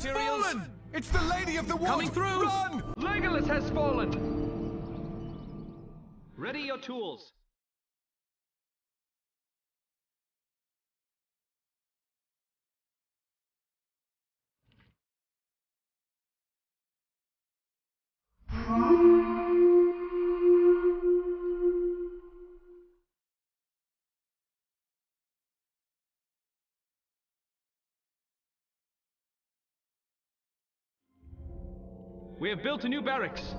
materials. Fallen! It's the Lady of the Wood! Coming through! Run! Legolas has fallen! Ready your tools. We have built a new barracks.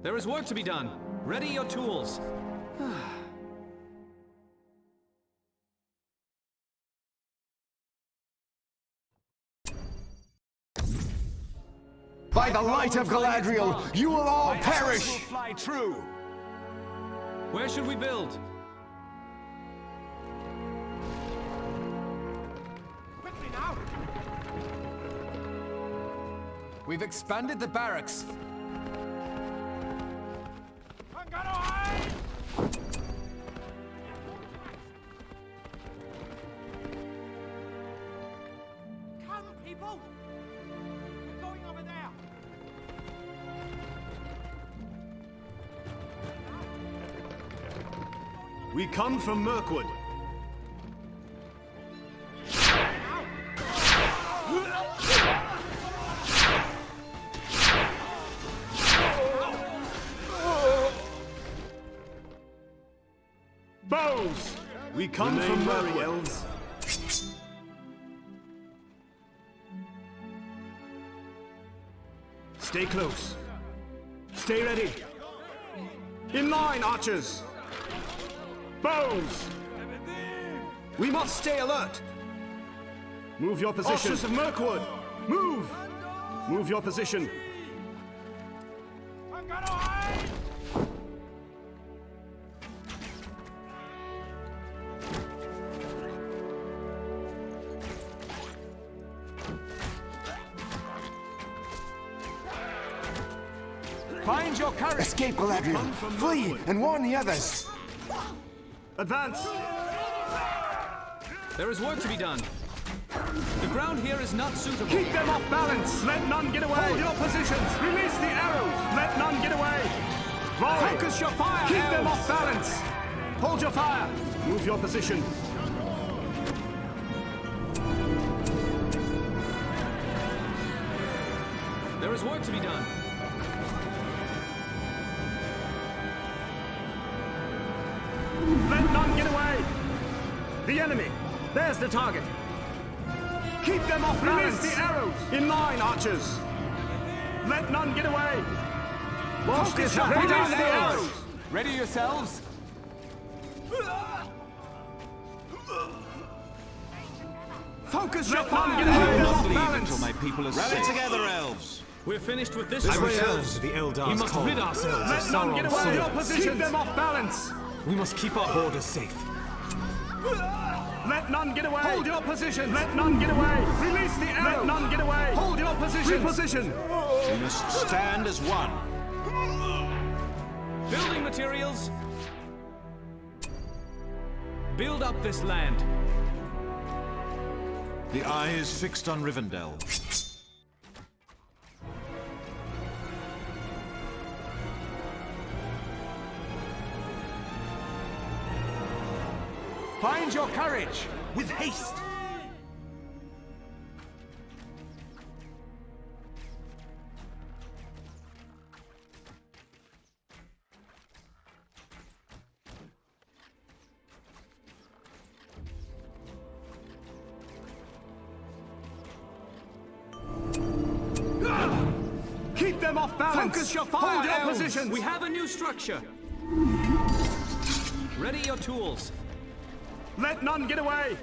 There is work to be done. Ready your tools. By the light of Galadriel, you will all perish! Will fly true. Where should we build? Quickly now. We've expanded the barracks. Come, people! We're going over there. We come from Mirkwood. Bows! We come from Mirkwood. Elves. Stay close. Stay ready. In line, archers! Bows! We must stay alert! Move your position. Archers of Mirkwood! Move! Move your position. Find your courage! Escape, Galadriel! Flee and warn the others! Advance! There is work to be done. The ground here is not suitable. Keep them off balance! Let none get away! Hold your positions! Release the arrows! Let none get away! Volley! Focus your fire! Keep them off balance! Hold your fire! Move your position. There is work to be done. Let none get away! The enemy! There's the target! Keep them off balance! Release the arrows! In line, archers! Let none get away! Launch this shot! Release the arrows! Ready yourselves? Focus your fire! Get away! I will not Off leave balance! until my people are Rally safe. together, elves! We're finished with this I way, return elves. to the Eldar's We must call. rid ourselves of Let none get Sauron's away! sword. Your positions! Keep them off balance! We must keep our borders safe. Let none get away! Hold your position! Let none get away! Release the arrow! Let none get away! Hold your position! Reposition! We must stand as one. Building materials. Build up this land. The eye is fixed on Rivendell. Find your courage! With haste! Keep them off balance! Focus your fire, Hold your elves! positions! We have a new structure. Ready your tools. Let none get away!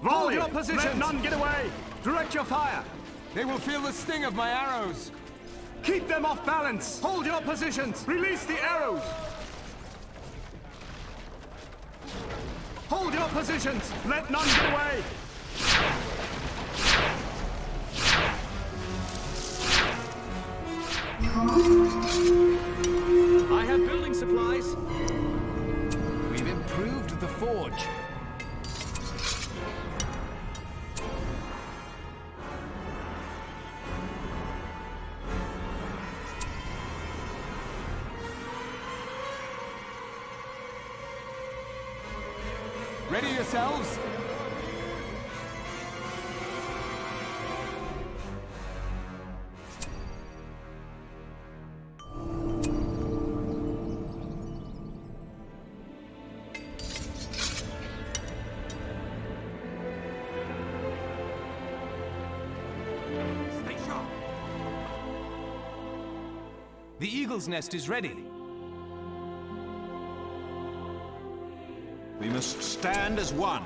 Volley! your positions! Let none get away! Direct your fire! They will feel the sting of my arrows! Keep them off balance! Hold your positions! Release the arrows! Hold your positions! Let none get away! I have building supplies. We've improved the forge. Ready yourselves. Stay sharp. The eagle's nest is ready. We must stand as one.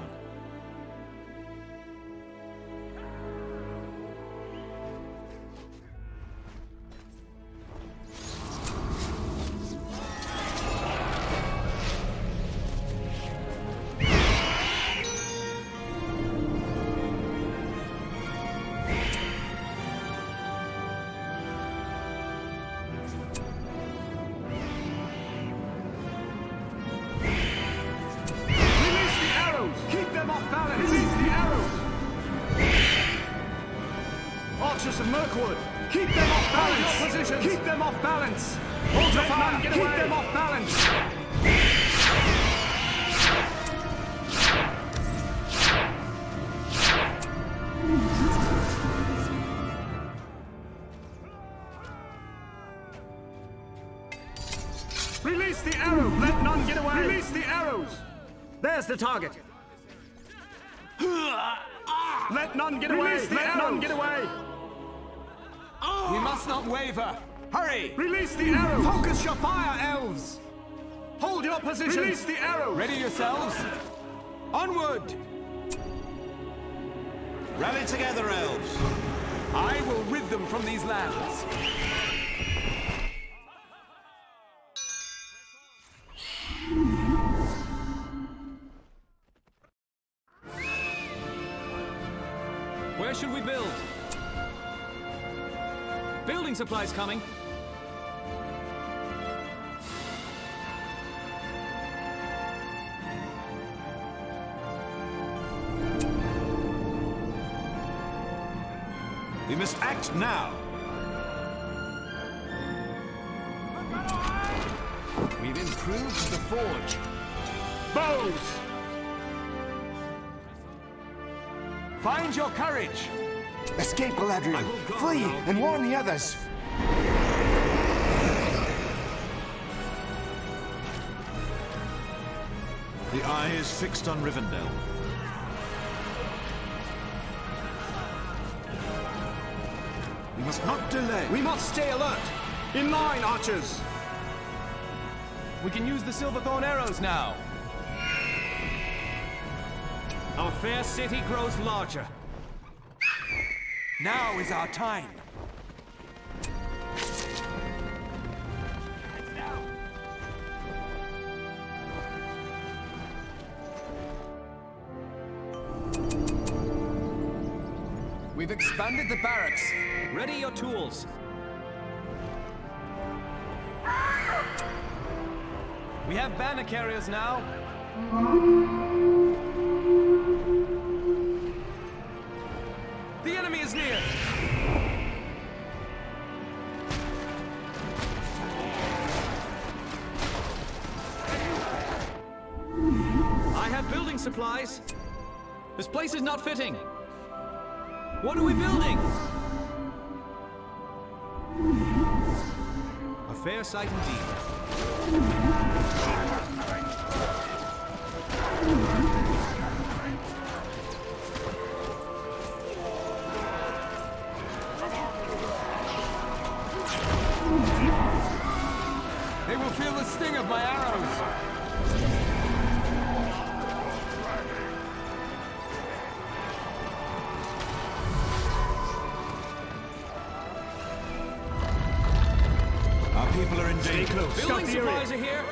Archers of Mirkwood, keep them off balance! Hold your positions! Keep them off balance! Hold your fire! Keep them off balance! Release the arrow! Let none get away! Release the arrows! There's the target! Let none get away! Let none get away! We must not waver. Hurry! Release the arrows! Focus your fire, elves! Hold your position! Release the arrows! Ready yourselves. Onward! Rally together, elves. I will rid them from these lands. Where should we build? Building supplies coming. We must act now. We've improved the forge. Bows! Find your courage. Escape, Galadriel. Flee and warn the others. The eye is fixed on Rivendell. We must not delay. We must stay alert! In line, archers! We can use the Silverthorn arrows now. Our fair city grows larger. Now is our time. We've expanded the barracks. Ready your tools. We have banner carriers now. The enemy is near. I have building supplies. This place is not fitting. What are we building? A fair sight indeed. They will feel the sting of my arrows. Our people are in danger. Building supplies are here.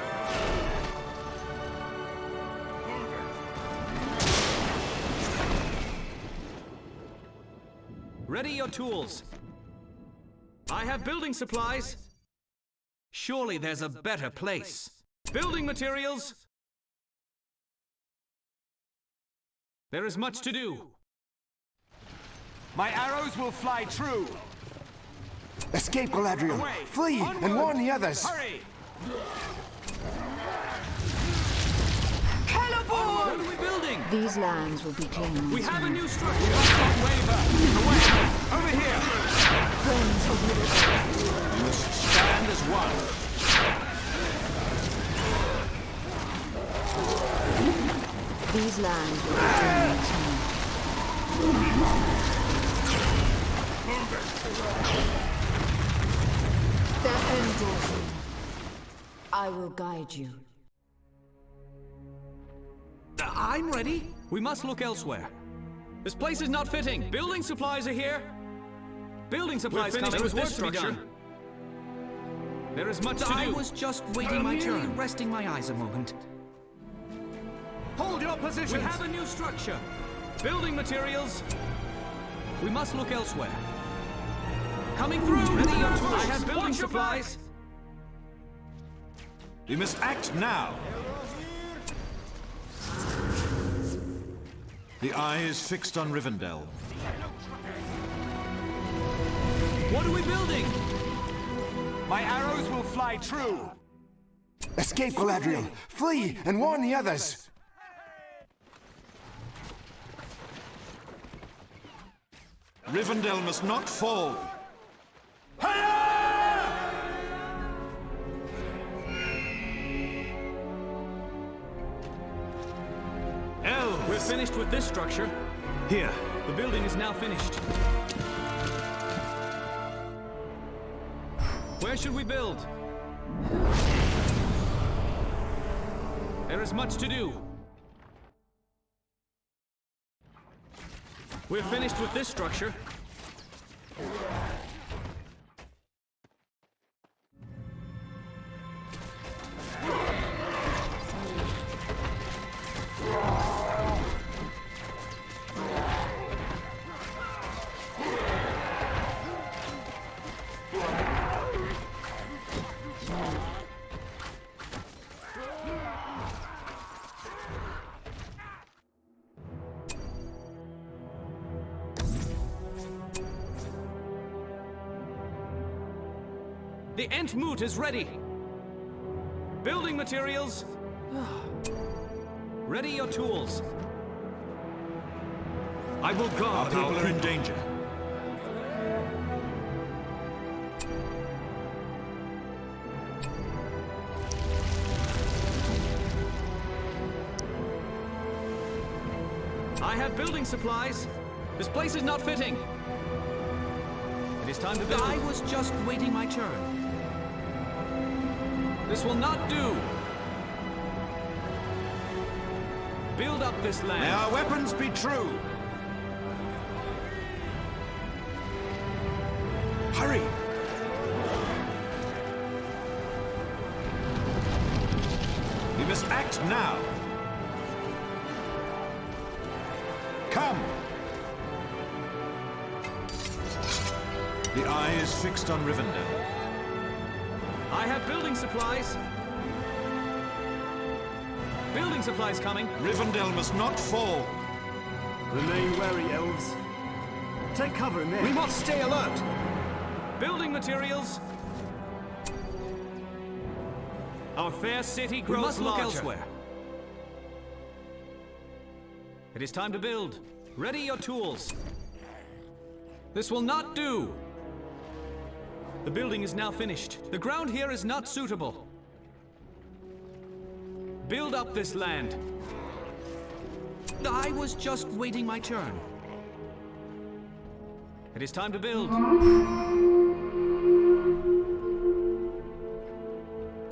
Ready your tools. I have building supplies. Surely there's a better place. Building materials. There is much to do. My arrows will fly true. Escape, Galadriel. Flee and warn the others. Celeborn! What are we building? These lands will be claimed. We have a new structure. Waver! Away! Over here! Friends of Middle Earth. We must stand as one. These lands will be claimed soon. Their end draws near. I will guide you. I'm ready. We must look elsewhere. This place is not fitting. Building supplies are here. Building supplies coming. There is work to be done. There is much to do. I was just waiting my turn. Resting my eyes a moment. Hold your positions! We have a new structure. Building materials. We must look elsewhere. Coming through. Ready your tools. I have building supplies. We must act now. The eye is fixed on Rivendell. What are we building? My arrows will fly true. Escape, Galadriel! Flee and warn the others! Rivendell must not fall. Elves! We're finished with this structure. Here. The building is now finished. Where should we build? There is much to do. We're finished with this structure. The Entmoot is ready. Building materials. Ready your tools. I will Our guard people are in danger. I have building supplies. This place is not fitting. It is time to build. I was just waiting my turn. This will not do. Build up this land. May our weapons be true. Hurry! We must act now. Come! The eye is fixed on Rivendell. I have building supplies. Building supplies coming. Rivendell must not fall. Remain wary, elves. Take cover in there. We must stay alert. Building materials. Our fair city grows must look larger. elsewhere. It is time to build. Ready your tools. This will not do. The building is now finished. The ground here is not suitable. Build up this land. I was just waiting my turn. It is time to build.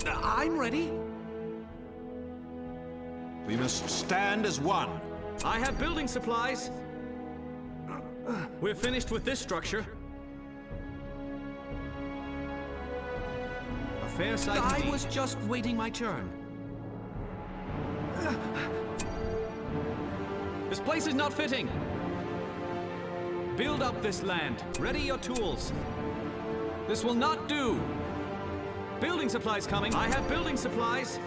I'm ready. We must stand as one. I have building supplies. We're finished with this structure. A fair sight I indeed. was just waiting my turn. This place is not fitting. Build up this land. Ready your tools. This will not do. Building supplies coming. I have building supplies.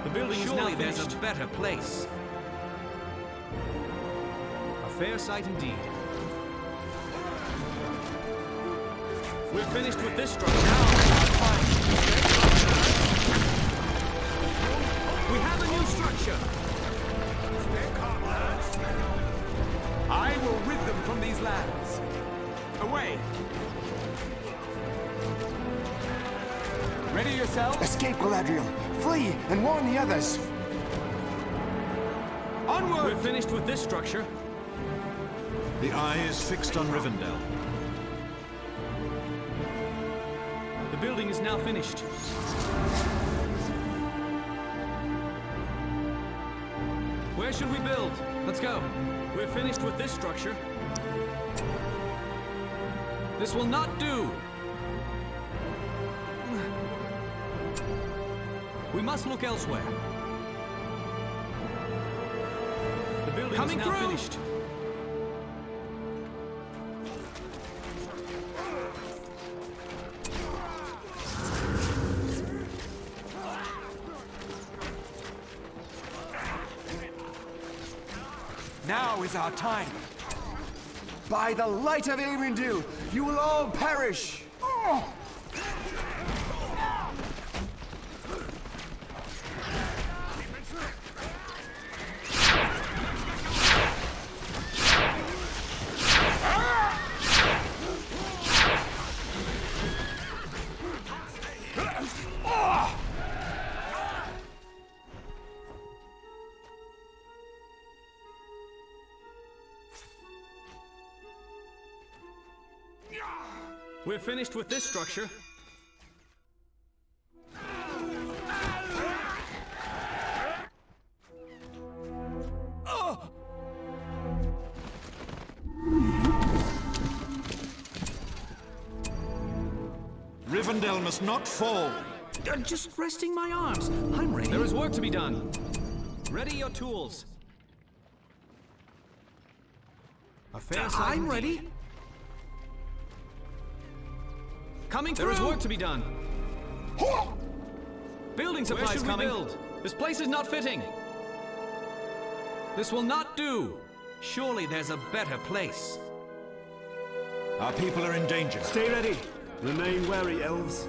The building is now finished. There's a better place. A fair sight indeed. We're finished with this structure. We have a new structure. I will rid them from these lands. Away! Ready yourselves? Escape, Galadriel. Flee and warn the others. Onward! We're finished with this structure. The eye is fixed on Rivendell. The building is now finished. Where should we build? Let's go. We're finished with this structure. This will not do. We must look elsewhere. The building is now finished. Now is our time. By the light of Elvs, you will all perish. We're finished with this structure. Rivendell must not fall. Just resting my arms. I'm ready. There is work to be done. Ready your tools. A fair sight I'm indeed. ready. Coming through. There is work to be done. Building supplies coming. Build? This place is not fitting. This will not do. Surely there's a better place. Our people are in danger. Stay ready. Remain wary, elves.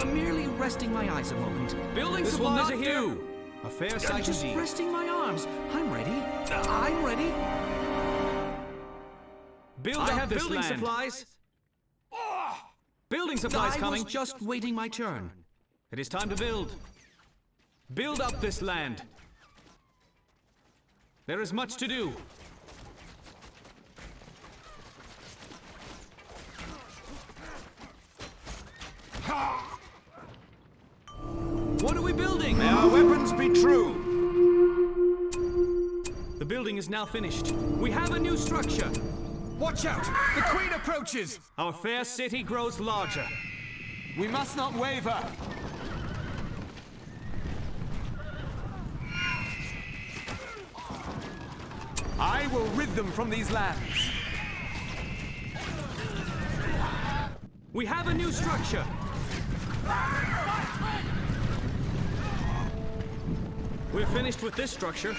Merely resting my eyes a moment. Building supplies are here. A fair sight Just indeed. resting my arms. I'm ready. I'm ready. Build up this building land. supplies. Building supplies I coming. was just waiting my turn. It is time to build. Build up this land. There is much to do. What are we building? May our weapons be true. The building is now finished. We have a new structure. Watch out! The Queen approaches! Our fair city grows larger. We must not waver. I will rid them from these lands. We have a new structure. We're finished with this structure.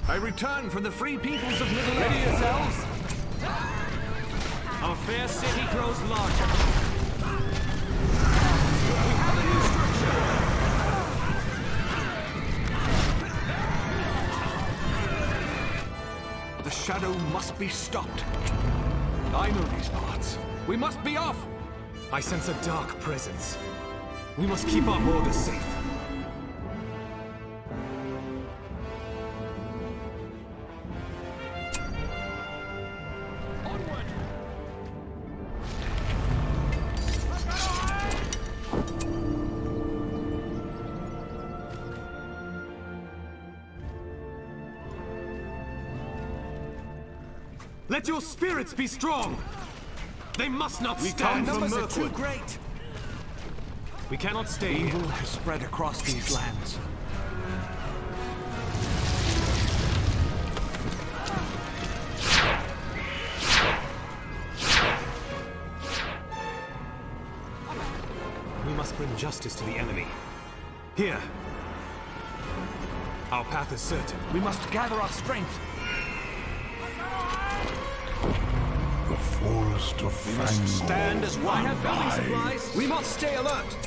I return from the free peoples of Middle-earth. Ready yourselves? Our fair city grows larger. We have a new structure. The shadow must be stopped. I know these parts. We must be off! I sense a dark presence. We must keep our borders safe. Let your spirits be strong! They must not stand for Numbers are too Mirkwood. great. We cannot stay Evil here. has spread across these lands. We must bring justice to the enemy. Here. Our path is certain. We must gather our strength. The forest of We must stand as one. I have building supplies. We must stay alert.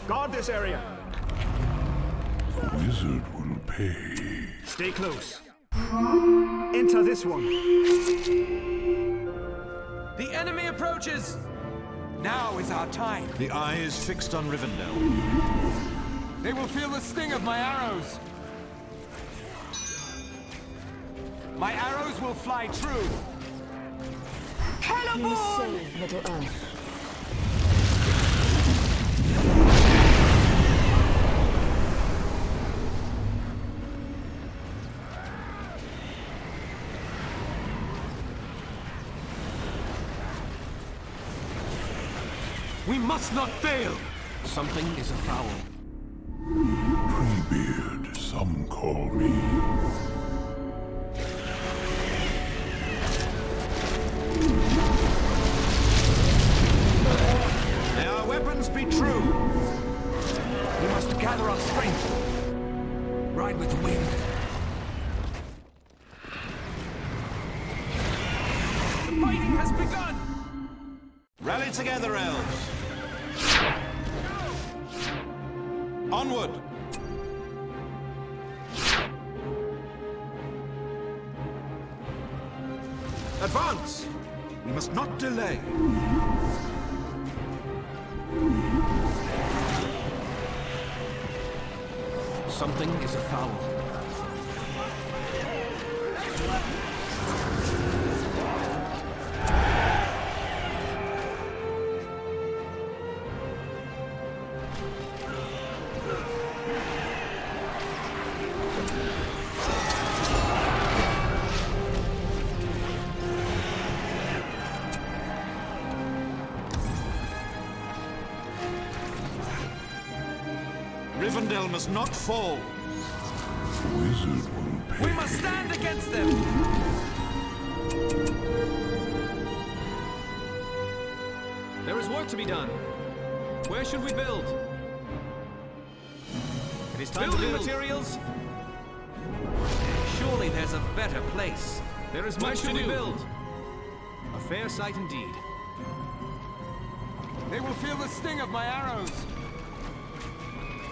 Guard this area. The wizard will pay. Stay close. Enter this one. The enemy approaches! Now is our time. The eye is fixed on Rivendell. They will feel the sting of my arrows. My arrows will fly true. You save Middle-earth. We must not fail! Something is afoul. Treebeard, some call me. May our weapons be true. We must gather our strength. Ride with the wind. The fighting has begun! Rally together, elves. Onward! Advance! We must not delay. Something is afoul. Rivendell must not fall. The wizard will pay. We must stand against them! There is work to be done. Where should we build? It is time to build. Materials? Surely there's a better place. There is much to build. A fair sight indeed. They will feel the sting of my arrows.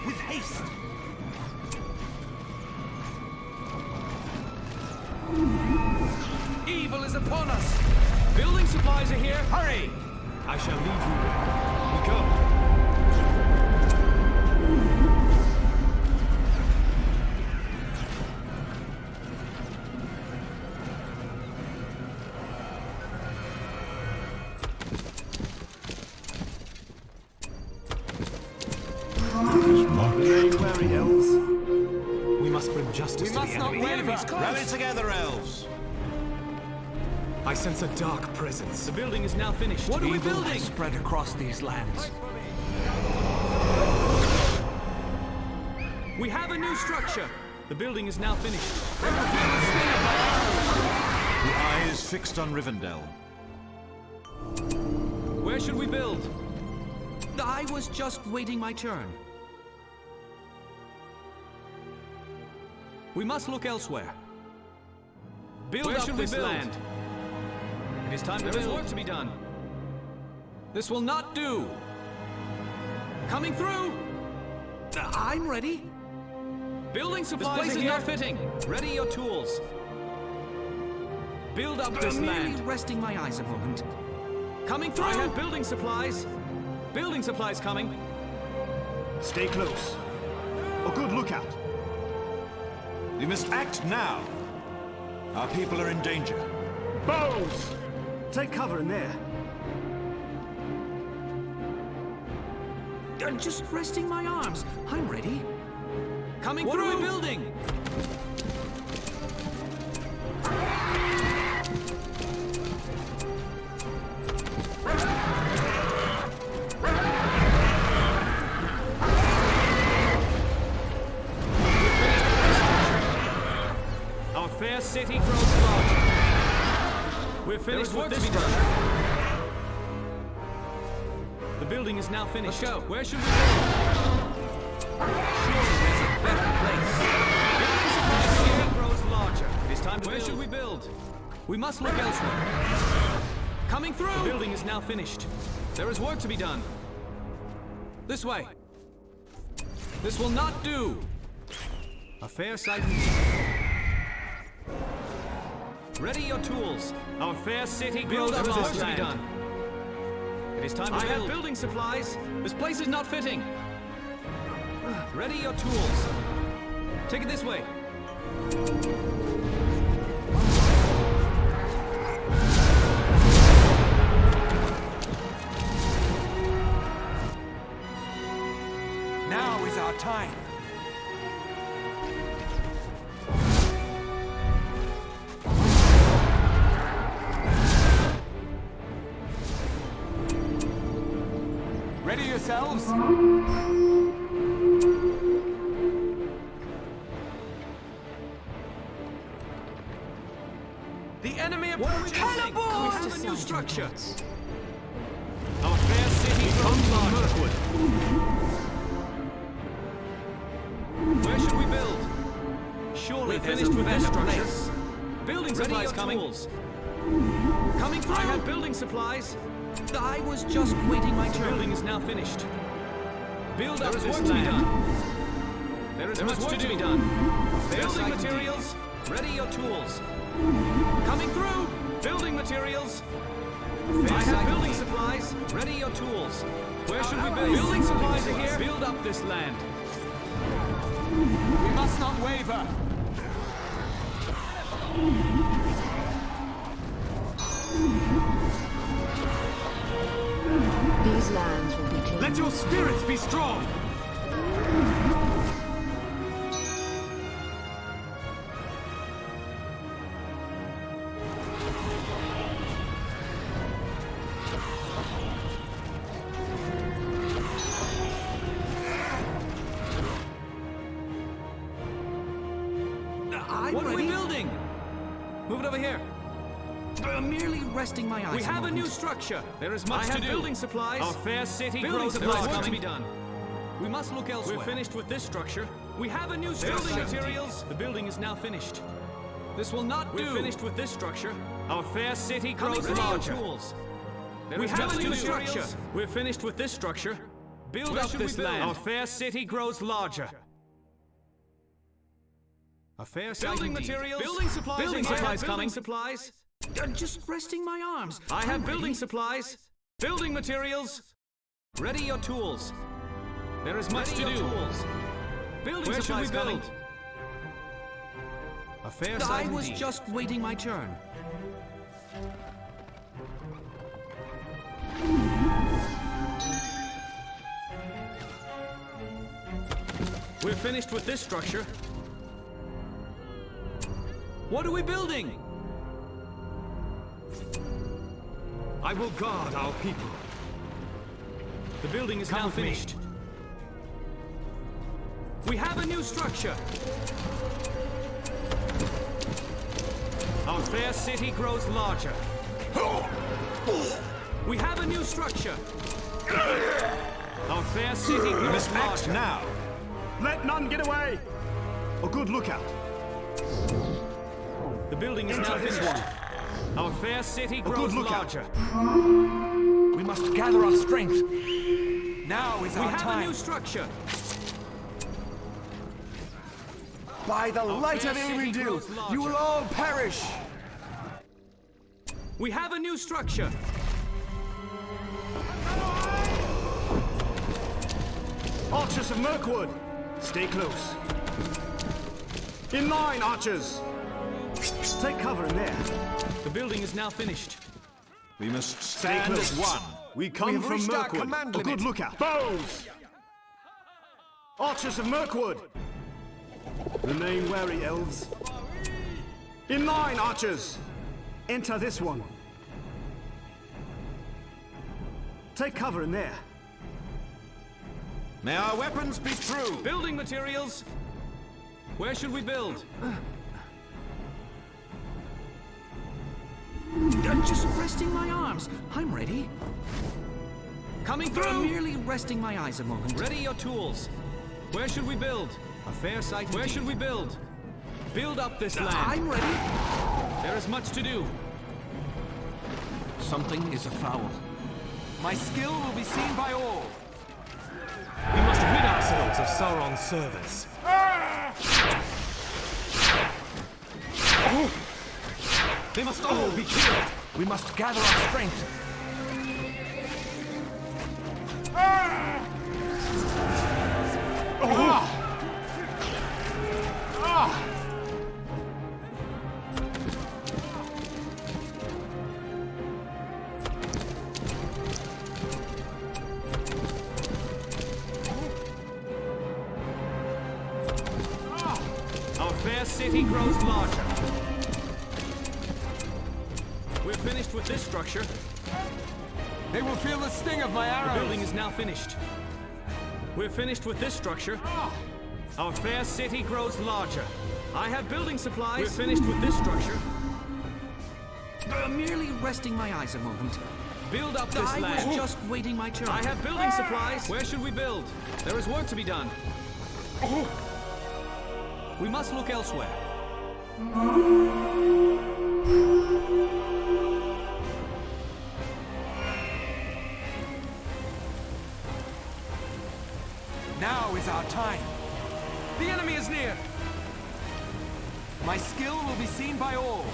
With haste. Evil is upon us! Building supplies are here! Hurry! I shall lead you. We go. Remain wary, elves. We must bring justice to the enemy. Rally together, elves. I sense a dark presence. The building is now finished. What are we building? Spread across these lands. We have a new structure. The building is now finished. The eye is fixed on Rivendell. Where should we build? I was just waiting my turn. We must look elsewhere. Build up this land. It is time to build. There is work to be done. This will not do. Coming through. I'm ready. Building supplies are here. Not fitting. Ready your tools. Build up this Merely land. resting my eyes a moment. Coming through. I have building supplies. Building supplies coming. Stay close. A good lookout. We must act now. Our people are in danger. Bows! Take cover in there. Just resting my arms. I'm ready. Coming through. What are we building? Our fair city grows larger. We're finished with this done. The building is now finished. Let's go. Where should we go? Surely there's a better place. Building supplies here grows larger. It is time to build. Where should we build? We must look elsewhere. Coming through! The building is now finished. There is work to be done. This way. This will not do. A fair sight. Ready your tools. Our fair city grows up to be done. It is time to build. I have building supplies. This place is not fitting. Ready your tools. Take it this way. Now is our time. Ready yourselves? The enemy approaches. Celeborn! We have a new structure. Our fair city comes on Mirkwood. Where should we build? Surely there's a better structure. Building supplies coming. Coming through. I have building supplies. I was just waiting my turn. Building is now finished. Build up this land. There is much to be done. Building materials. Ready your tools. Coming through. Building materials. I have building supplies. Ready your tools. Where should we build? Building supplies are here. Build up this land. We must not waver. These lands will be cleared. Let your spirits be strong! What are we building? Move it over here. Merely resting my eyes. We have a new structure. There is much to do. Building supplies. Our fair city grows supplies work to be done. We must look elsewhere. We're finished with this structure. We have a new structure. Building materials. The building is now finished. This will not do. We're finished with this structure. Our fair city grows larger. We have a new structure. We're finished with this structure. Build up this land. Our fair city grows larger. A fair building materials. Building supplies. Building supplies coming. Supplies. Just resting my arms. I have building supplies. Building materials. Ready your tools. There is much to do. Building Where supplies should we build? A fair sight. I was just waiting my turn. We're finished with this structure. What are we building? I will guard our people. The building is now finished. We have a new structure. Our fair city grows larger. We have a new structure. Our fair city grows larger. Now. Let none get away! A good lookout. The building is now finished. Our fair city grows larger. We must gather our strength. Now is our time. We have a new structure. By the light of Elvs, you will all perish. We have a new structure. Archers of Mirkwood, stay close. In line, archers. Take cover in there. The building is now finished. We must stand as one. We come from Mirkwood. A good lookout. Bows! Archers of Mirkwood. Remain wary, elves. In line, archers. Enter this one. Take cover in there. May our weapons be true. Building materials. Where should we build? Just resting my arms. I'm ready. Coming through. I'm merely resting my eyes a moment. Ready your tools. Where should we build? A fair sight. Where should we build? Build up this land. I'm ready. There is much to do. Something is afoul. My skill will be seen by all. rid ourselves of Sauron's servants. They must all be killed. We must gather our strength. Our fair city grows larger. We're finished with this structure. They will feel the sting of my arrows. The building is now finished. We're finished with this structure. Our fair city grows larger. I have building supplies. We're finished with this structure. Merely resting my eyes a moment. Build up this I land. was just waiting my turn. I have building supplies. Where should we build? There is work to be done. We must look elsewhere. Now is our time. The enemy is near. My skill will be seen by all.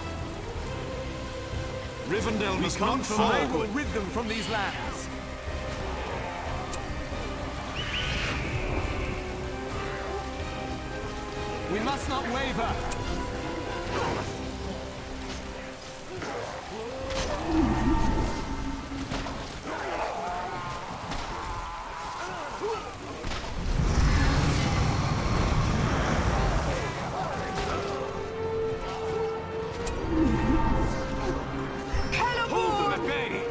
Rivendell must not I fall. will rid them from these lands. We must not waver. Celeborn! Hold them at bay.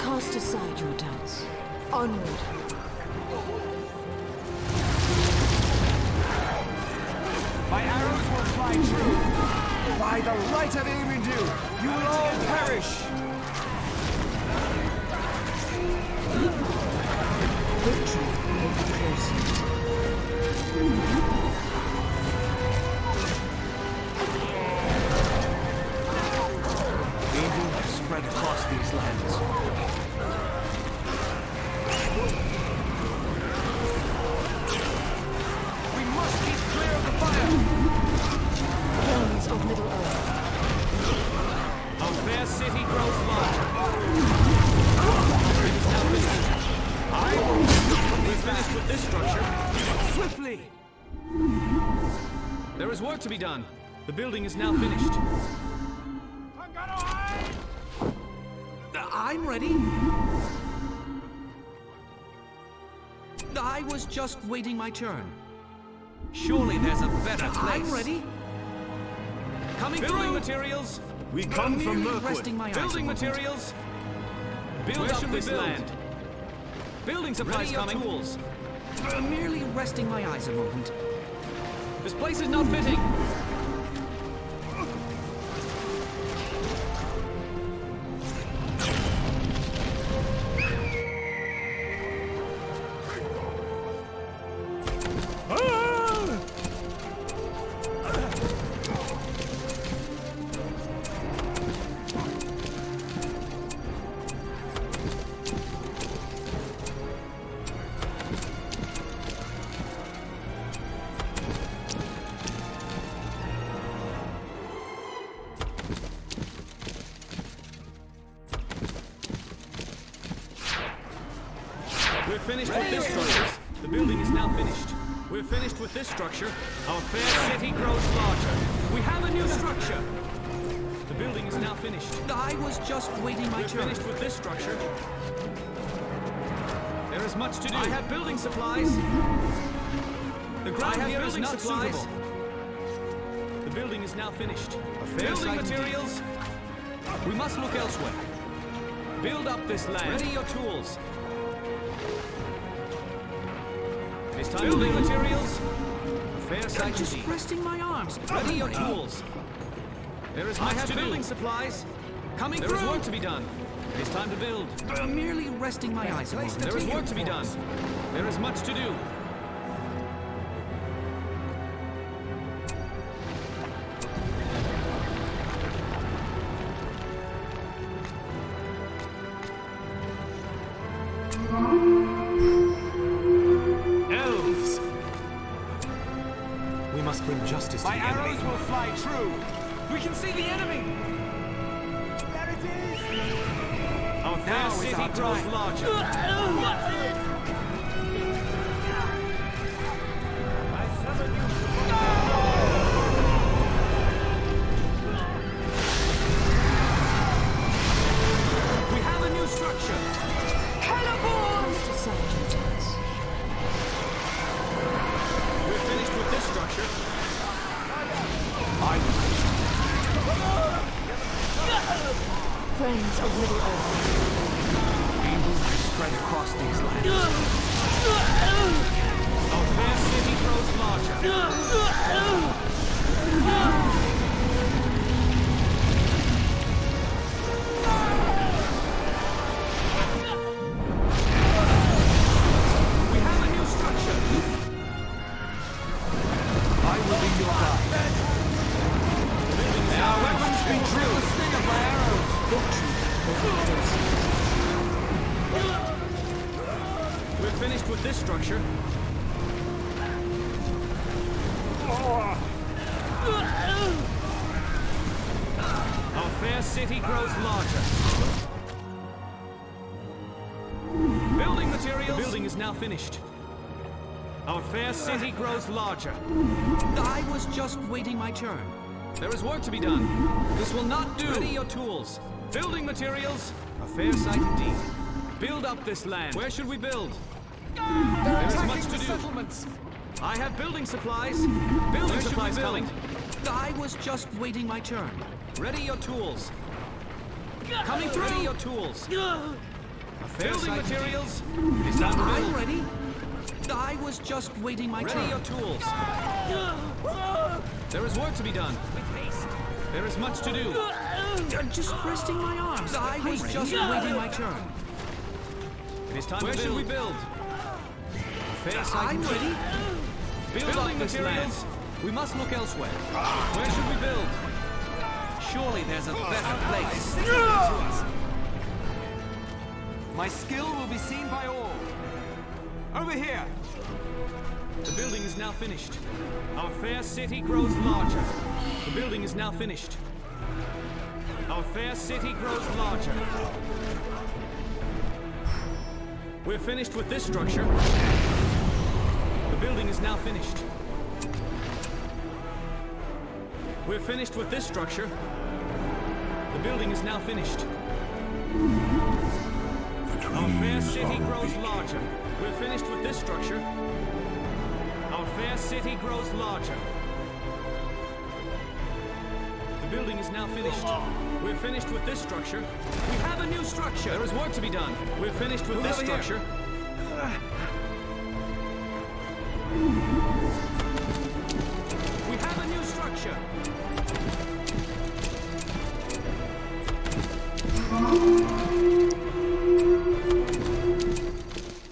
Cast aside your doubts. Onward. My arrows will fly true. By the light of Elvs, you will all perish. Victory may be closer. Evil has spread across these lands. We must keep clear of the fire. Plains of Middle Earth. Our fair city grows larger. It is now finished. We're finished with this structure. Swiftly. There is work to be done. The building is now finished. I'm ready. I was just waiting my turn. Surely there's a better place. I'm ready. Coming building materials. We come from Merely Mirkwood. resting my eyes Building a moment. materials. Build Where up should we this build? land. Building supplies Ready your coming. tools. Merely resting my eyes a moment. This place is not fitting. We're finished with this structure. The building is now finished. We're finished with this structure. Our fair city grows larger. We have a new structure. The building is now finished. I was just waiting my We're turn. finished with this structure. There is much to do. I have building supplies. The ground here is not suitable. The building is now finished. Building materials. We must look elsewhere. Build up this land. Ready your tools. It's time building materials. A fair sight I'm to just see. resting my arms. Ready your tools. There is much to do. Building supplies. Coming through. There is work to be done. It is time to build. Merely resting my eyes a moment. There is work to be done. There is much to do. city grows larger. We have a new structure. Celeborn! We're finished with this structure. Friends of Middle Earth. Evil has spread across these lands. Our fair city grows larger. We have a new structure. I will be your guide. May our weapons be true. Sting of my arrows. We're finished with this structure. Our fair city grows larger. Building materials. The building is now finished. Our fair city grows larger. I was just waiting my turn. There is work to be done. This will not do. Ready your tools. Building materials. A fair sight indeed. Build up this land. Where should we build? There is much to do. Settlements. I have building supplies. Building supplies coming. I was just waiting my turn. Ready your tools. Coming through. Ready your tools. A fair building materials. Is that I'm ready. I was just waiting my turn. Ready your tools. There is work to be done. There is much to do. Just resting my arms. I was just waiting my turn. It is time to build. Where should we build? Fair sight. I'm ready. Building materials. We must look elsewhere. Where should we build? Surely there's a better place. My skill will be seen by all. Over here. The building is now finished. Our fair city grows larger. The building is now finished. Our fair city grows larger. We're finished with this structure. The building is now finished. We're finished with this structure. The building is now finished. Our fair city grows larger. We're finished with this structure. Our fair city grows larger. The building is now finished. We're finished with this structure. We have a new structure. There is work to be done. We're finished with this structure. We have a new structure.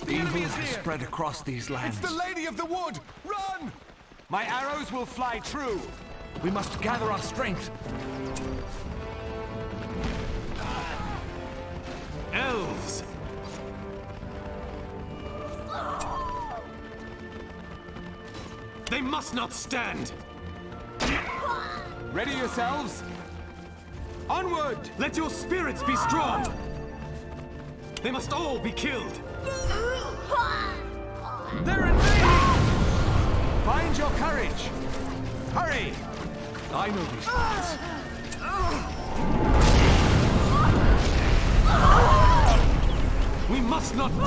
Evil has spread across these lands. It's the Lady of the Wood! Run! My arrows will fly true. We must gather our strength. Elves! They must not stand! Ready yourselves? Onward! Let your spirits be strong! They must all be killed! They're invading! Find your courage! Hurry! I know these parts. We must not fail!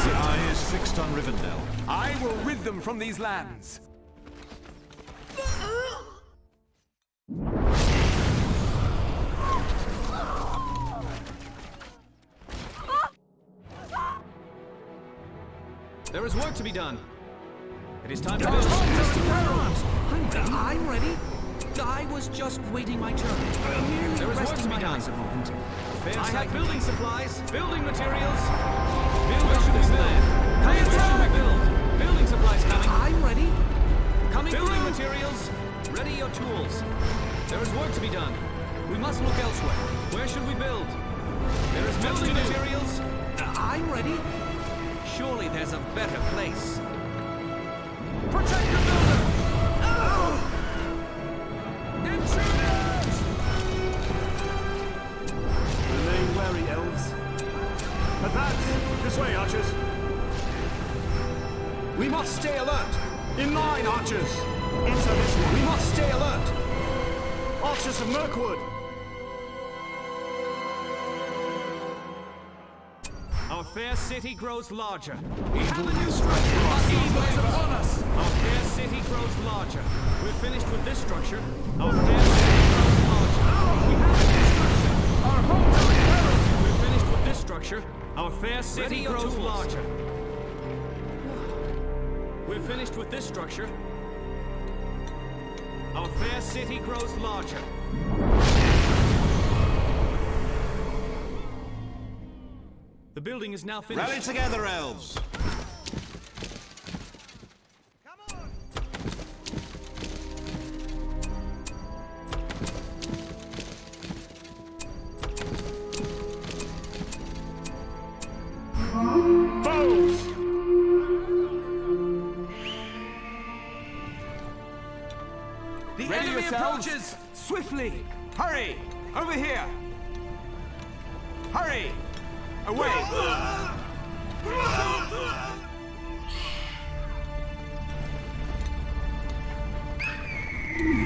The eye is fixed on Rivendell. I will rid them from these lands. There is work to be done. It is time to build. I'm ready. I was just waiting my turn. There is work to be done. I have building supplies, building materials. Where should we build? Where should we build? Building supplies coming. I'm ready. Coming. Building materials. Ready your tools. There is work to be done. We must look elsewhere. Where should we build? There is building materials. I'm ready. Surely there's a better place. Protect the builder! Intruders! Remain wary, We must stay alert! In line, archers! Enter this one. We must stay alert! Archers of Mirkwood! Our fair city grows larger. Evil is right. Evil is upon us! Our fair city grows larger. We're finished with this structure. Our fair city grows larger. We have this structure. Our homes are in peril. We're finished with this structure. Our fair city grows larger. We're finished with this structure. Our fair city grows larger. The building is now finished. Rally together, elves! Bows! The enemy approaches! Swiftly! Hurry! Over here! Hurry! Away!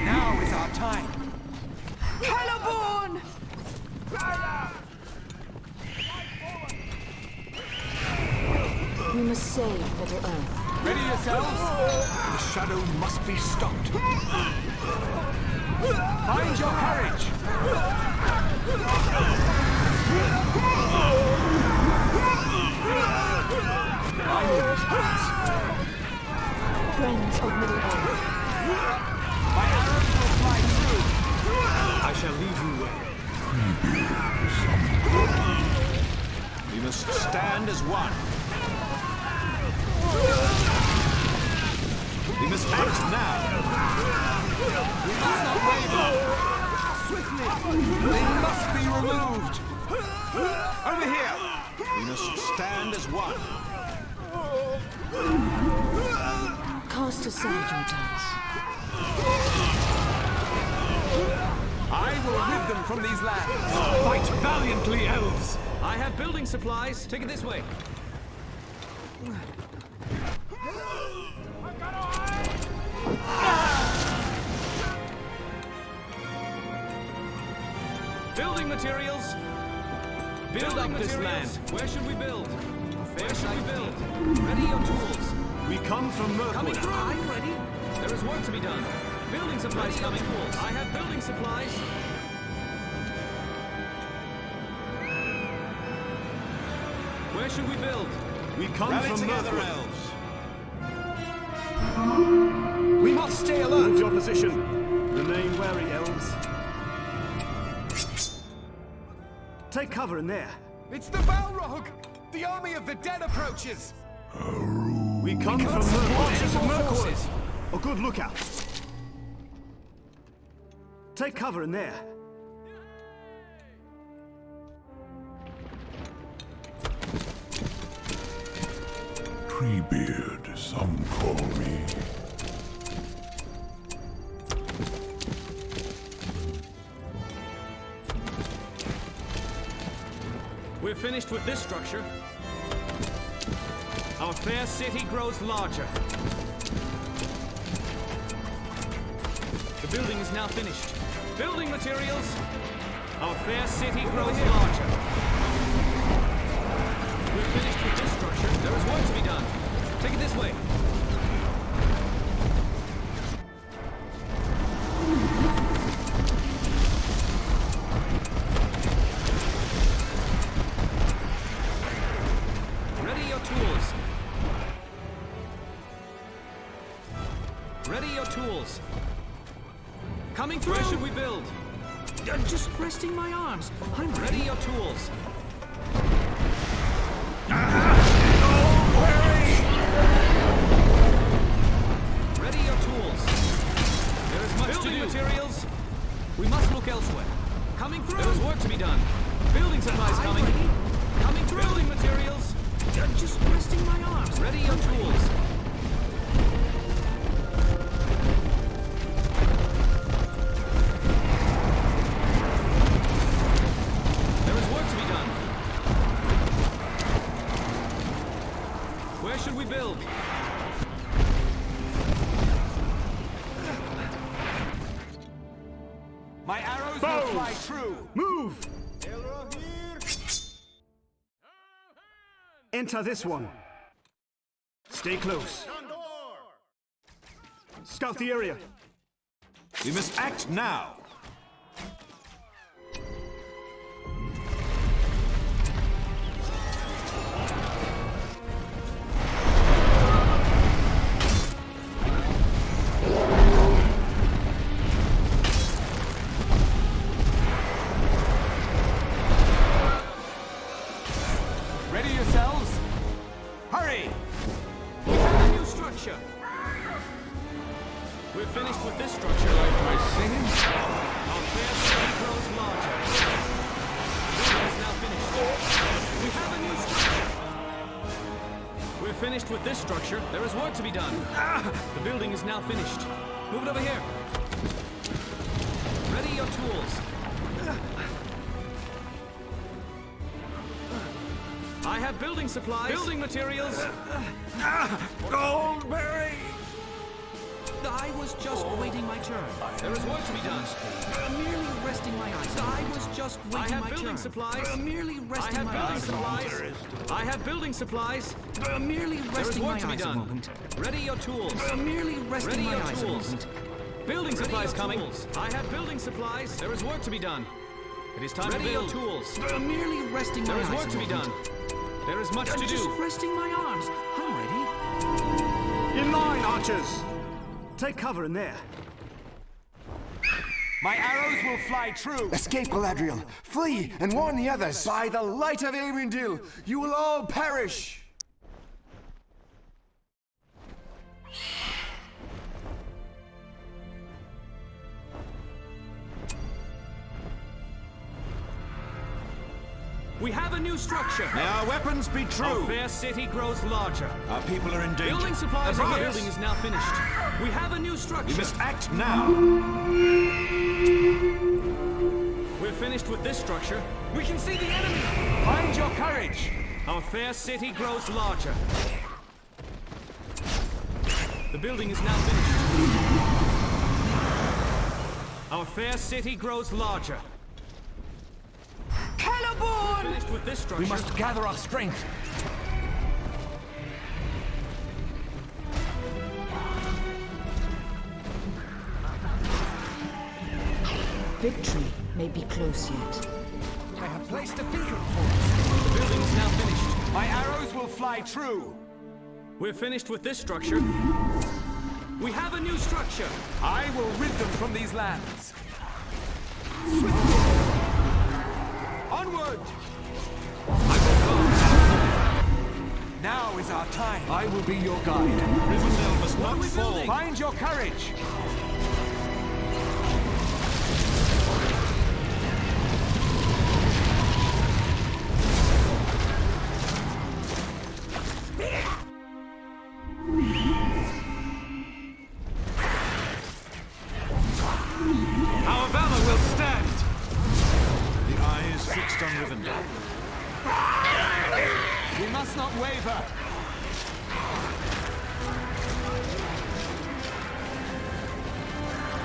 Now is our time! Celeborn! We must save Middle Earth. Ready yourselves! The shadow must be stopped. Find your courage! I know these parts. Friends of Middle Earth. My arrows will fly through. I shall lead you well. We must stand as one. We must act now. We must not waver. Swiftly! They must be removed. Over here! We must stand as one. Cast aside your doubts. I will rid them from these lands. Fight valiantly, elves! I have building supplies. Take it this way. Building materials. Build up this land. Where should we build? Where should we build? Ready your tools. We come from Coming Mirkwood. through. I'm ready. There is work to be done. Building supplies coming. I have building supplies. Where should we build? We come Rally from together, Mirkwood. elves! We must stay alert. Move your position. Remain wary, elves. Take cover in there. It's the Balrog! The army of the dead approaches! We come from Mirkwood. A good lookout. Take cover in there. Treebeard, some call me. We're finished with this structure. Our fair city grows larger. The building is now finished. Building materials. Our fair city grows larger. We're finished with this structure. There is work to be done. Take it this way. Ready your tools. Ready your tools. Coming through. Where should we build? Just resting my arms. I'm ready. Your tools. Ready your tools. There is much to do. Materials. We must look elsewhere. Coming through. There is work to be done. Building supplies coming. Coming through. Building materials. Just resting my arms. Ready your tools. There is work to be done. Where should we build? fly true. Move! Enter this one. Stay close. Scout the area. We must act now. Ready yourselves? Hurry! We have a new structure. We're finished with this structure. Like singing? Our fair city grows larger. The building is now finished. We have a new structure. We're finished with this structure. There is work to be done. The building is now finished. Move it over here. Ready your tools. I have building supplies. Building materials. Goldberry! I was just waiting my turn. There is work to be done. Merely resting my eyes. I was just I waiting have my building turn. supplies. Merely I resting have my building eyes. supplies. I have building supplies. Merely There is resting my work to be eyes a done. moment. Ready your tools. Merely Ready resting my your eyes a tools. moment. Building Ready supplies your coming. tools. I have building supplies. There is work to be done. It is time to build. Your tools. Merely resting my There eyes is work a to be moment. done. There is much to Just do. resting my arms. I'm ready. In line, archers! Take cover in there. My arrows will fly true. Escape, Galadriel. Flee and warn the others. By the light of Elvs, you will all perish. We have a new structure. May our weapons be Our true. fair city grows larger. Our people are in danger. Building supplies. The Advance. building is now finished. We have a new structure. We must act now. We're finished with this structure. We can see the enemy. Find your courage. Our fair city grows larger. The building is now finished. Our fair city grows larger. Celeborn! Finished with this structure. We must gather our strength. Victory may be close yet. I have placed a beacon force. The building is now finished. My arrows will fly true. We're finished with this structure. We have a new structure. I will rid them from these lands. Onward! Now is our time. I will be your guide. Rivendell must not fall. Find your courage. Our valor will stand. The eye is fixed on Rivendell. We must not waver.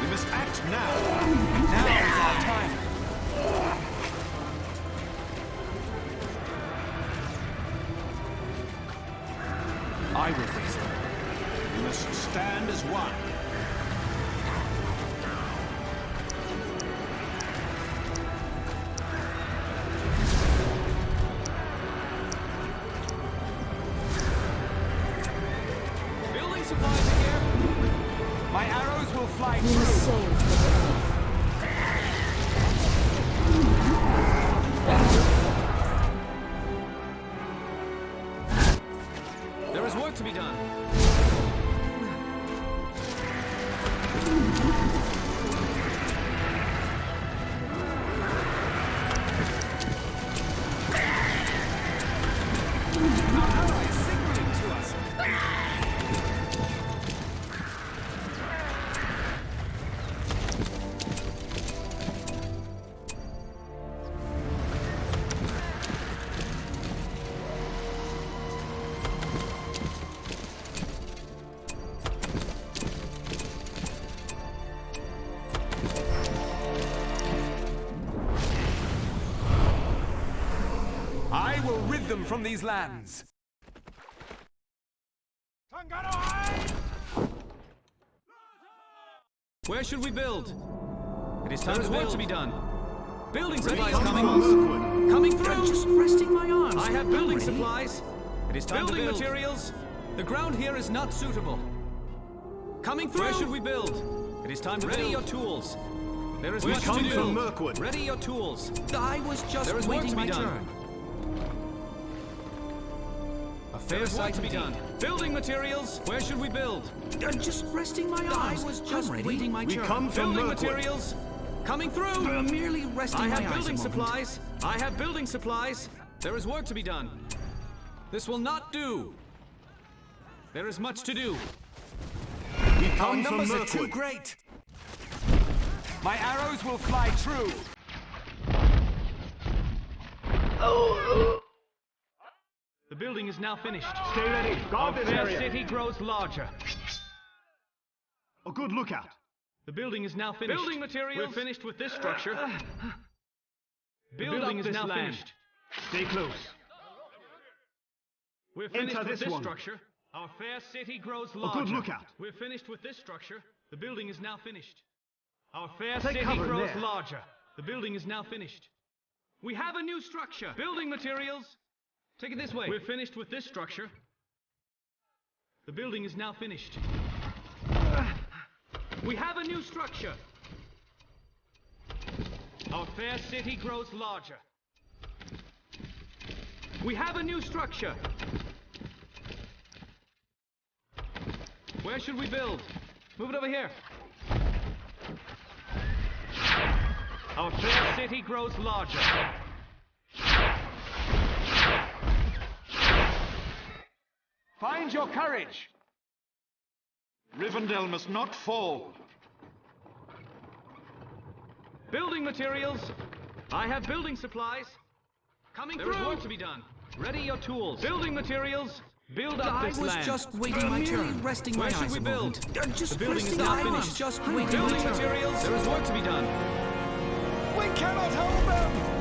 We must act now. Now is our time. I will face them. We must stand as one. Building supplies are here. My arrows will fly We must true. sail for the earth. There is work to be done. Our ally is signaling to us. will rid them from these lands. Where should we build? It is time for work to be done. Building supplies Come coming. from Coming through. Just resting my arms. I have building I'm ready. supplies. It is time building materials. The ground here is not suitable. Coming through. Where should we build? It is time to ready your tools. There is much to do. from Mirkwood. Ready your tools. I was just There is work waiting to be my done. turn. There is work to be done. Building materials. Where should we build? Just resting my arms. I was just waiting my We turn. come from Building Mirkwood. materials. Coming through. Merely resting I my have eyes building a moment. supplies. I have building supplies. There is work to be done. This will not do. There is much to do. We Our come from numbers are too Mirkwood. great. My arrows will fly true. The building is now finished. Stay ready. Guard this Our area. city grows larger. A good lookout. The building is now finished. Building materials. We're finished with this structure. The building is now finished. Stay close. We're finished Enter with this this one. structure. Our fair city grows A larger. good lookout. We're finished with this structure. The building is now finished. Our fair Take city cover in grows there. larger. The building is now finished. We have a new structure. Building materials. Take it this way. We're finished with this structure. The building is now finished. We have a new structure. Our fair city grows larger. We have a new structure. Where should we build? Move it over here. Our fair city grows larger. Find your courage. Rivendell must not fall. Building materials. I have building supplies. Coming through. There is work to be done. Ready your tools. Building materials. Build up I this was land. just waiting my turn. Resting Where my should eyes we a build? moment. Just The building is resting now my finished. arms. Just waiting my Building turn. materials. There is work to be done. We cannot hold them.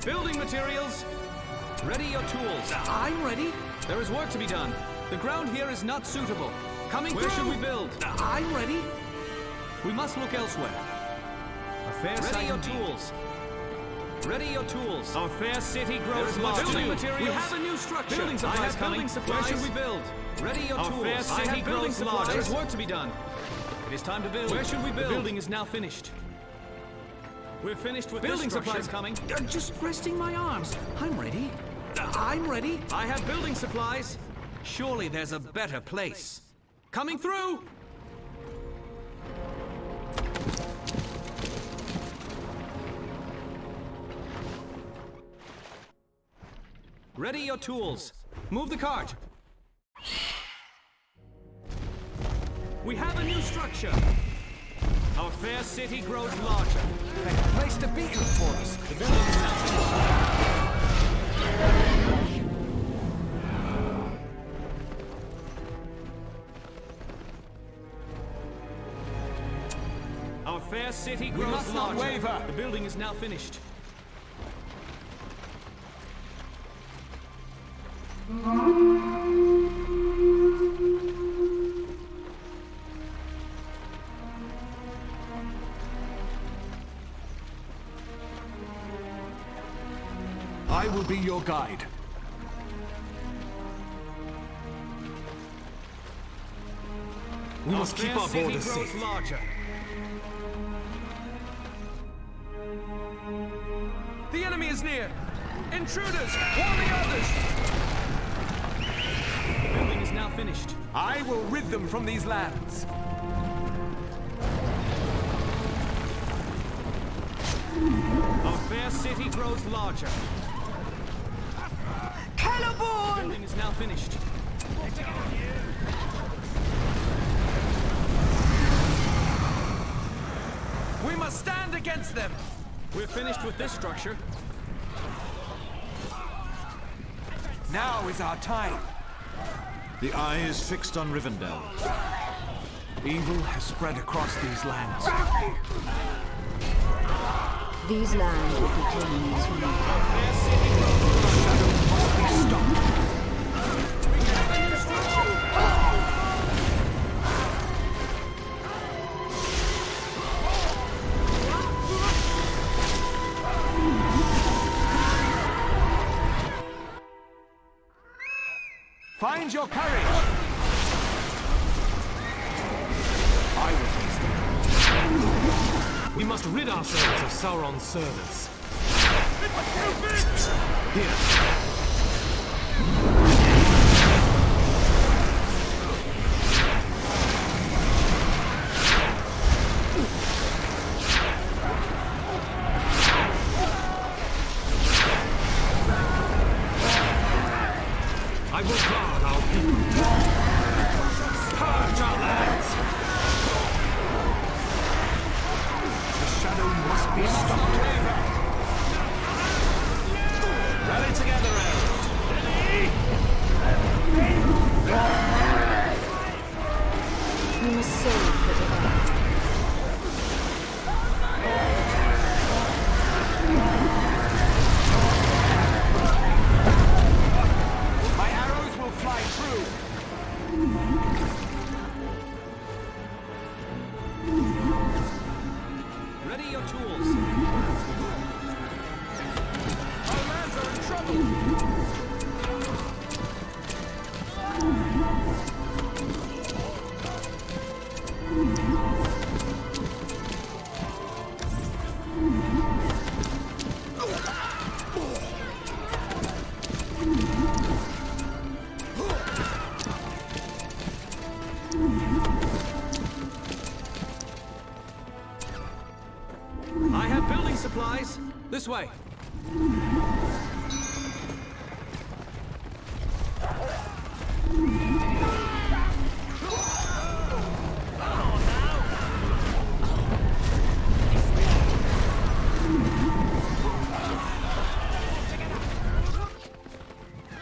Building materials. Ready your tools. I'm ready. There is work to be done. The ground here is not suitable. Coming through. Where should we build? I'm ready. We must look elsewhere. A fair Ready your tools. Ready your tools. Our fair city grows larger. Building materials. We have a new structure. Building supplies coming. Building supplies. Where should we build? Ready your tools. Fair city grows larger. There is work to be done. It is time to build. Where should we build? The building is now finished. We're finished with building supplies coming. Just resting my arms. I'm ready. I'm ready. I have building supplies. Surely there's a better place. Coming through. Ready your tools. Move the cart. We have a new structure. Our fair city grows larger. A place to be for us. The building is now finished. Our fair city grows must not larger. waver. The building is now finished. I will be your guide. We must keep our borders safe. Larger. The enemy is near. Intruders! Warn the others! The building is now finished. I will rid them from these lands. Our fair city grows larger. Celeborn! The building is now finished. We must stand against them! We're finished with this structure. Now is our time. The eye is fixed on Rivendell. Evil has spread across these lands. These lands will be claimed soon. Shadow must be stopped. Find your courage! I will face them. We must rid ourselves of Sauron's servants. Here. I will guard our people. Purge our lands! The shadow must be stopped. Rally together, elves! We must save Little Earth. My arrows will fly true. Ready your tools. Our lands are in trouble! I have building supplies. This way.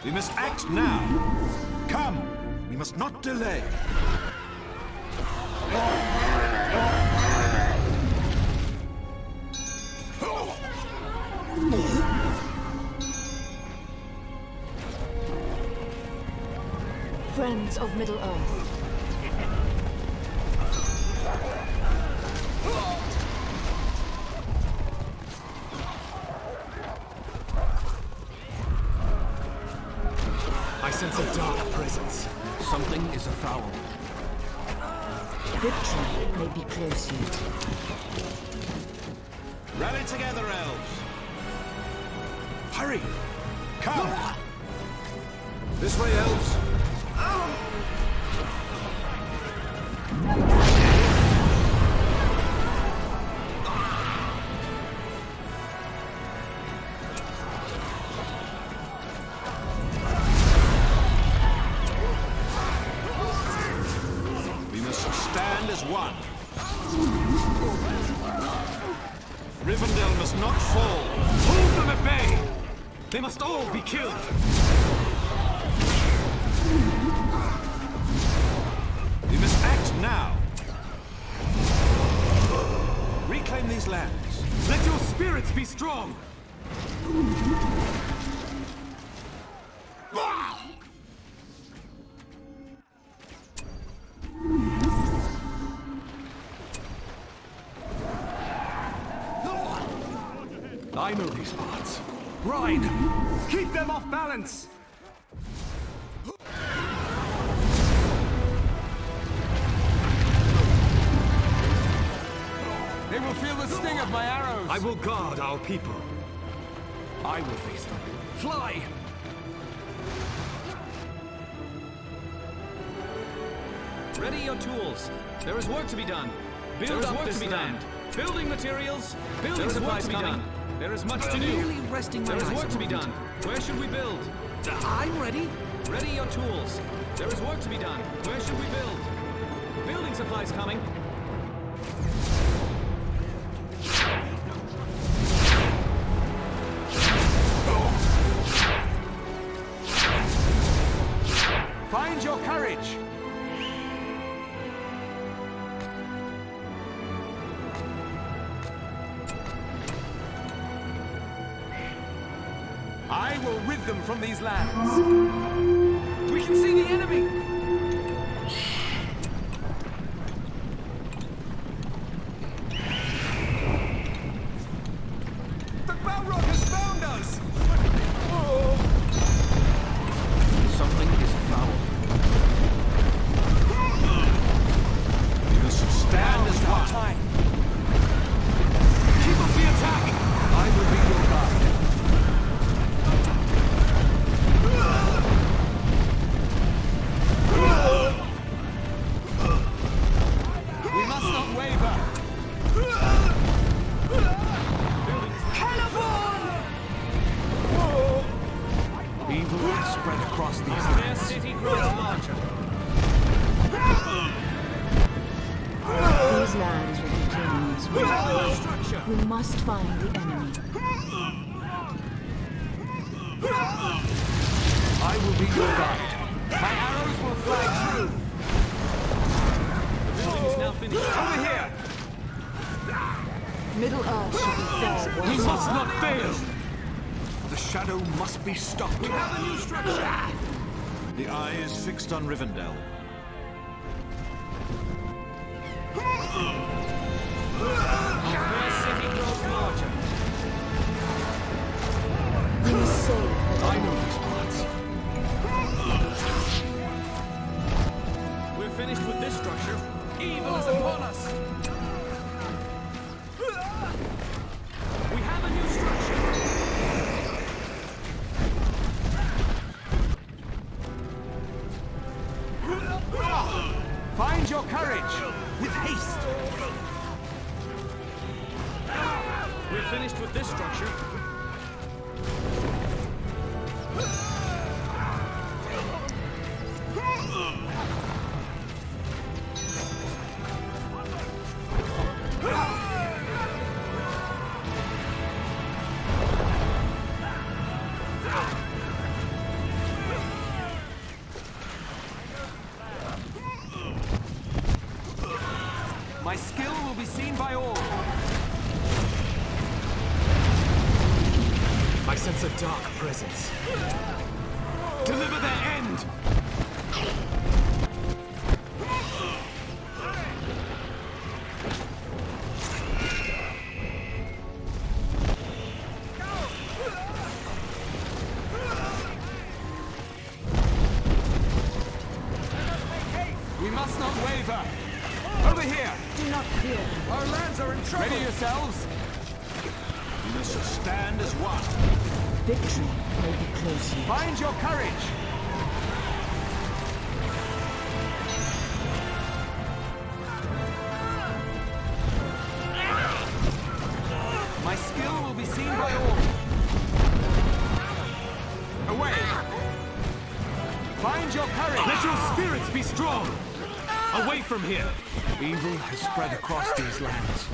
We must act now. Come, we must not delay. Friends of Middle Earth. I sense a dark presence. Something is afoul. Victory may be close yet. Rally together, elves! Hurry! Come! This way, elves. We must stand as one. Rivendell must not fall. Hold them at bay! They must all be killed! We must act now. Reclaim these lands. Let your spirits be strong! I know these parts. Ride! Keep them off balance! They will feel the sting of my arrows! I will guard our people. I will face them. Fly! Ready your tools. There is work to be done. Build up this land. Building materials. Building supplies coming. There is much to do. Merely resting my There is eyes work on to be it. done. Where should we build? I'm ready. Ready your tools. There is work to be done. Where should we build? Building supplies coming. Find your courage! I will rid them from these lands. We can see the enemy! The Balrog has found us! Something is foul. We must stand as one. Time. Keep up the attack! I will be your guide. We must not waver. Celeborn! Evil has spread across these Their lands. city grows larger. These lands will be kings. We have a new structure. We must find the enemy. I will be your guide. My arrows will fly true. The building is now finished. Over here. Middle Earth should be fair We once must more. not fail! The shadow must be stopped. We have a new structure! The eye is fixed on Rivendell. Their city grows larger. We must save the I know these parts. We're finished with this structure. Evil is upon us! We have a new structure! Find your courage with haste. We're finished with this structure. My skill will be seen by all. I sense a dark presence. Deliver their end! We must not waver. Over here. Do not fear. Our lands are in trouble. Ready yourselves. We must stand as one. Victory may be close yet. Find your courage. My skill will be seen by all. Away. Find your courage. Let your spirits be strong! Away from here! Evil has spread across these lands.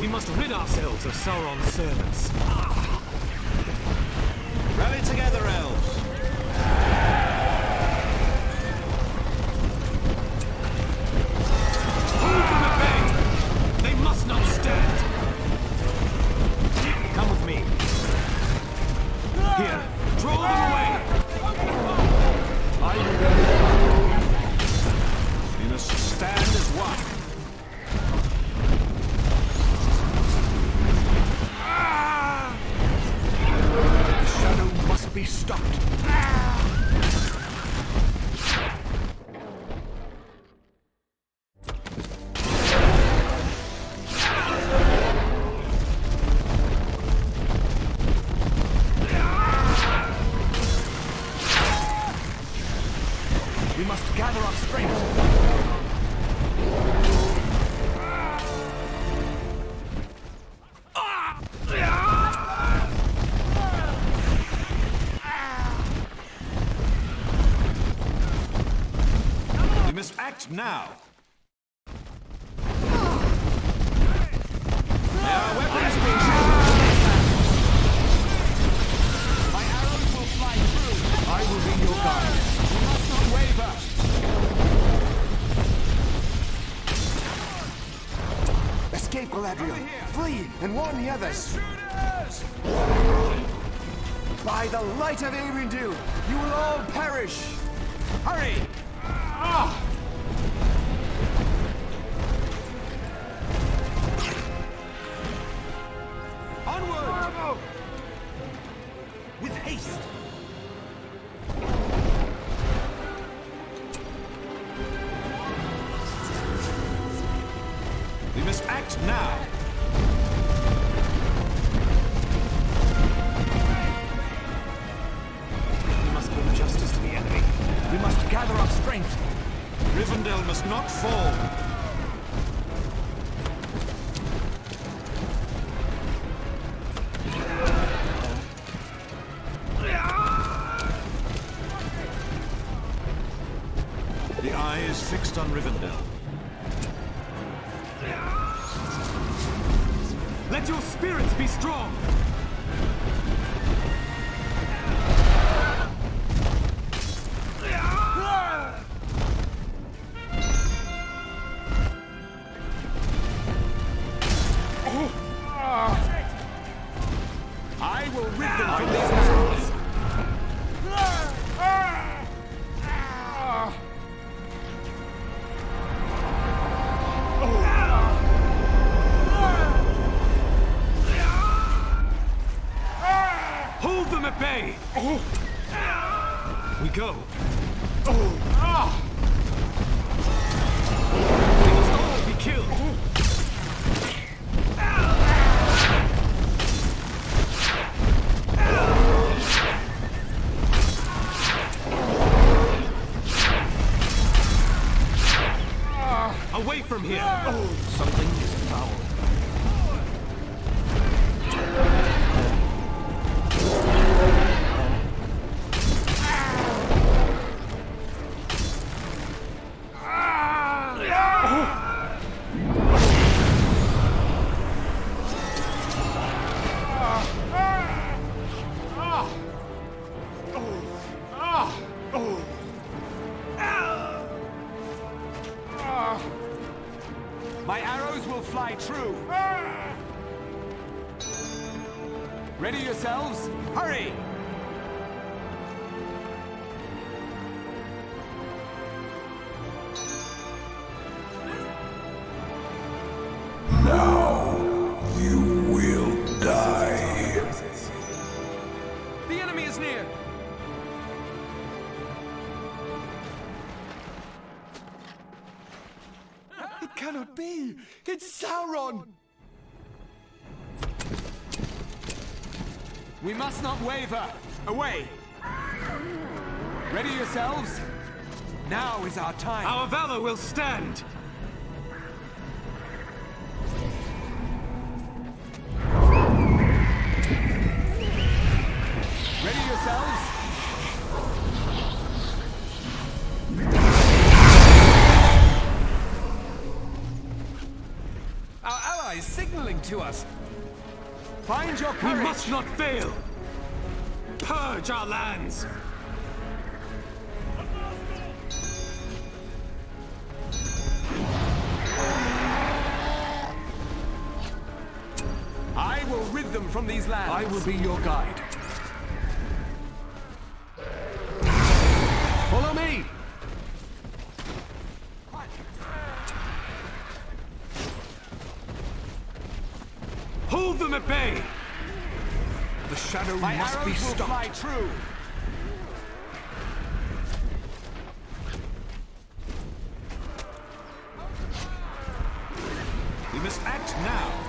We must rid ourselves of Sauron's servants. Rally together, elves. Hold them at bay! They must not stand! Come with me. Here, draw them away! I will go. We must stand as one. The shadow must be stopped. We must gather up strength. We must act now. There are weapons being shot. My Galadriel! Flee and warn the others! By the light of Arendelle, you will all perish! Hurry! Onward! With haste! We must act now. We must bring justice to the enemy. We must gather our strength. Rivendell must not fall. The eye is fixed on Rivendell. Let your spirits be strong! I will rid them from these arrows. Hold them at bay! We go. They must all be killed. Away from here! Something is foul. My arrows will fly true. Ready yourselves? Hurry! Now you will die. The enemy is near! It cannot be! It's Sauron! We must not waver. Away! Ready yourselves? Now is our time. Our valor will stand! Ready yourselves? Our allies signaling to us! Find your We courage! must not fail! Purge our lands! I will rid them from these lands. I will be your guide. Follow me! Hold them at bay! The shadow My must arrows be will stopped. fly true. We must act now.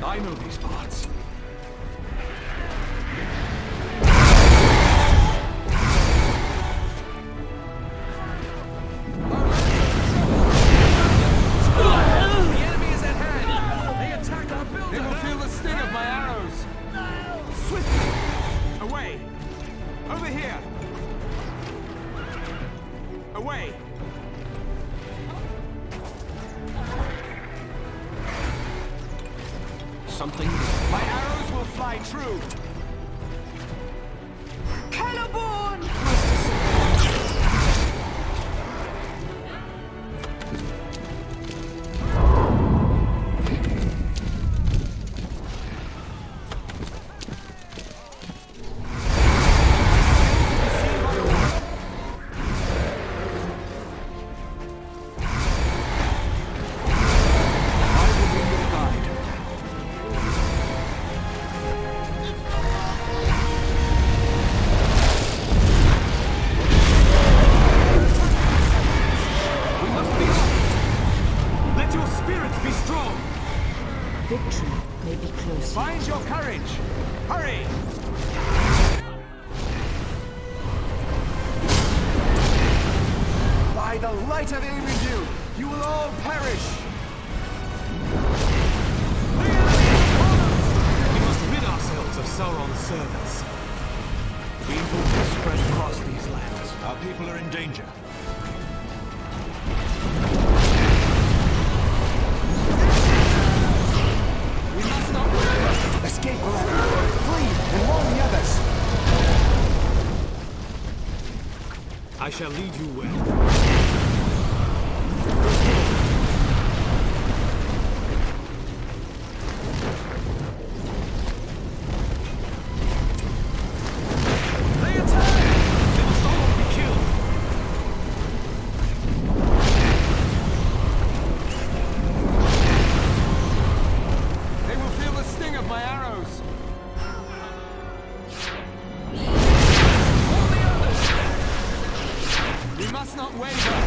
I know these parts. The enemy is at hand! They attack our building! They will feel the sting of my arrows. Swiftly! Away! Over here! Away! Something. My arrows will fly true. the light of Arendelle, you will all perish! We must rid ourselves of Sauron's servants. Evil will spread across these lands. Our people are in danger. We must not Escape, Galadriel! Flee and warn the others! I shall lead you well. They attack! They must all be killed. They will feel the sting of my arrows. All the others! We must not waver.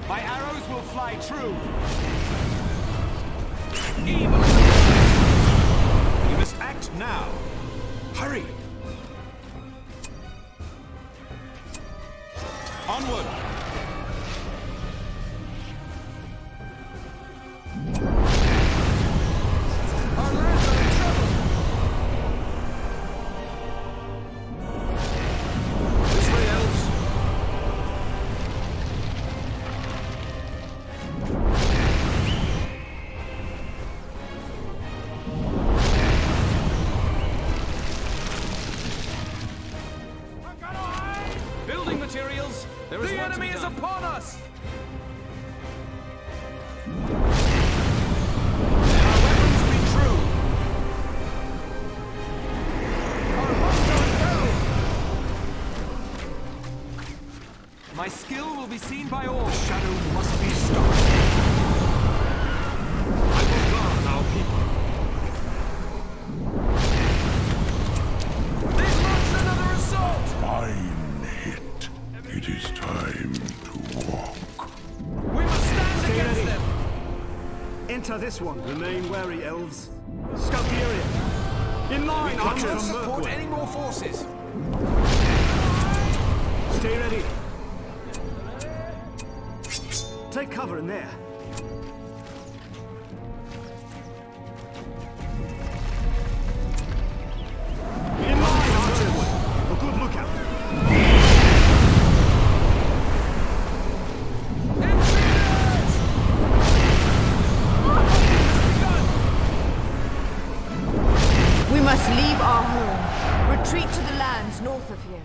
My arrows will fly true. Evil! We must act now. Hurry! Onward! Our lands are in trouble! This way, elves. Building materials! There is the enemy is upon us! May our weapons be true! Our homes are in peril! My skill will be seen by all. The shadow must be stopped. I will guard our people. They've launched another assault! Fine hit. It is time to walk. We must stand against them! Enter this one. Remain wary, elves. Scout the area. In line, Not archers. support any more forces! Stay ready. Take cover in there. In line, archers. A good lookout. Intruders! We must leave our home. Retreat to the lands north of here.